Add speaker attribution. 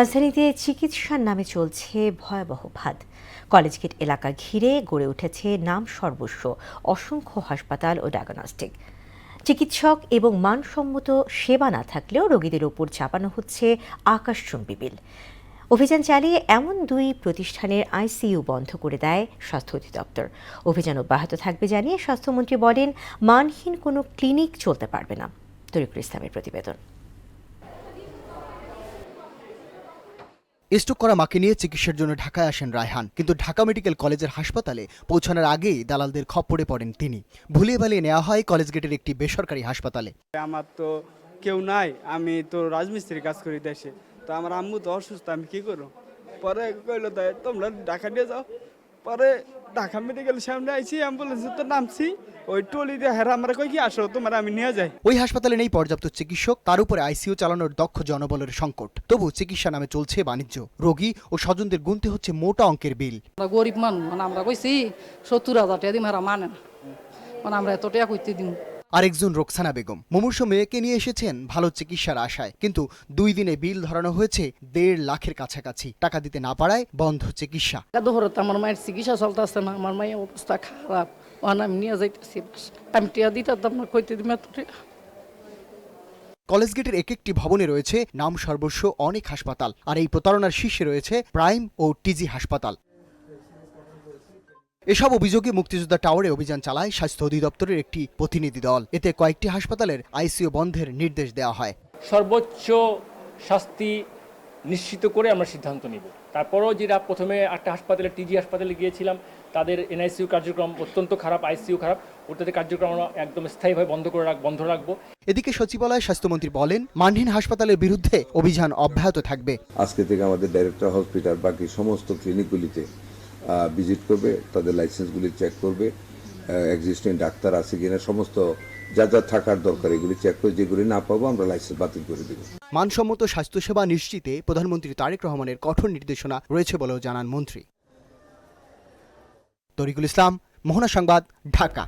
Speaker 1: রাজধানীতে চিকিৎসার নামে চলছে ভয়াবহ ফাঁদ। কলেজ গেট এলাকা ঘিরে গড়ে উঠেছে নাম সর্বস্ব অসংখ্য হাসপাতাল ও ডায়াগনস্টিক। চিকিৎসক এবং মানসম্মত সেবা না থাকলেও রোগীদের ওপর চাপানো হচ্ছে আকাশচুম্বী বিল। অভিযান চালিয়ে এমন দুই প্রতিষ্ঠানের আইসিইউ বন্ধ করে দেয় স্বাস্থ্য অধিদপ্তর। অভিযান অব্যাহত থাকবে জানিয়ে স্বাস্থ্যমন্ত্রী বলেন, মানহীন কোনো ক্লিনিক চলতে পারবে না। তরিকুল ইসলামের প্রতিবেদন।
Speaker 2: স্ট্রোক করা মাকে নিয়ে চিকিৎসার জন্য ঢাকায় আসেন রায়হান, কিন্তু ঢাকা মেডিকেল কলেজের হাসপাতালে পৌঁছানোর আগেই দালালদের খপ্পরে পড়েন তিনি। ভুলিয়ে ভালিয়ে নেওয়া হয় কলেজ গেটের একটি বেসরকারি হাসপাতালে।
Speaker 3: আমার তো কেউ নাই, আমি তো রাজমিস্ত্রির কাজ করি দেশে, তো আমার আম্মু তো অসুস্থ, আমি কি করবো? পরে কইলো তাই তোমরা ঢাকা নিয়ে যাও। পরে ঢাকা মেডিকেল সামনে আইছি, অ্যাম্বুলেন্সে তো নামছি, ওই টলি দিয়ে হেরা আমরা কই কি আসো তোমার আমি নিয়ে যাই।
Speaker 2: ওই হাসপাতালে নেই পর্যাপ্ত চিকিৎসক, তার উপরে আইসিইউ চালানোর দক্ষ জনবলের সংকট। তবু চিকিৎসা নামে চলছে বাণিজ্য। রোগী ও স্বজনদের গুনতে হচ্ছে মোটা অঙ্কের বিল।
Speaker 4: গরিব মানুষ, আমরা কইছি 70,000 টাকা দিম, হারা মানে না, আমরা এত টাকা কইতে দিন।
Speaker 2: আরেকজন রোকসানা বেগম মুমূর্ষ মেয়েকে নিয়ে এসেছেন ভালো চিকিৎসার আশায়, কিন্তু 2 দিনে বিল ধরানো হয়েছে 1.5 লাখের কাছাকাছি। টাকা দিতে না পারায় বন্ধ চিকিৎসা।
Speaker 4: দোহরতে আমার মায়ের চিকিৎসা চলতেছে না, আমার মায়ের অবস্থা খারাপ, আমি নিয়ে যাইতেছি। আমি টিয়া দিতাম না, কইতে দিম এত টাকা।
Speaker 2: কলেজ গেটের একটি ভবনে রয়েছে নাম সর্বস্ব অনেক হাসপাতাল, আর এই প্রতারণার শীর্ষে রয়েছে প্রাইম ও টিজি হাসপাতাল। এসব অভিযোগে মুক্তিযোদ্ধা টাওয়ারে অভিযান চালায় স্বাস্থ্য অধিদপ্তরের একটি প্রতিনিধি দল। এতে কয়েকটি হাসপাতালের আইসিইউ বন্ধের নির্দেশ দেওয়া হয়।
Speaker 5: সর্বোচ্চ শাস্তি নিশ্চিত করে আমরা সিদ্ধান্ত নিব। তারপরও যেটা প্রথমে একটা হাসপাতালে টিজি হাসপাতালে গিয়েছিলাম, তাদের এনআইসিইউ কার্যক্রম অত্যন্ত খারাপ, আইসিইউ খারাপ, ওটাতে কার্যক্রম আমরা একদম স্থায়ীভাবে বন্ধ রাখবো।
Speaker 2: এদিকে সচিবালয়ে স্বাস্থ্যমন্ত্রী বলেন, মানহীন হাসপাতালের বিরুদ্ধে অভিযান অব্যাহত থাকবে।
Speaker 6: আজকে থেকে আমাদের ডাইরেক্টর হসপিটাল বাকি সমস্ত ক্লিনিকগুলিতে ভিজিট করবে, তাদের লাইসেন্সগুলি চেক করবে, এক্সিস্টিং ডাক্তার আছে কিনা, সমস্ত যা যা থাকার দরকার এগুলি চেক করে, যেগুলি না পাবো আমরা লাইসেন্স বাতিল করে দেব।
Speaker 2: মানসম্মত স্বাস্থ্যসেবা নিশ্চিতে প্রধানমন্ত্রী তারেক রহমানের কঠোর নির্দেশনা রয়েছে বলেও জানান মন্ত্রী। তরিকুল ইসলাম, মোহনা সংবাদ, ঢাকা।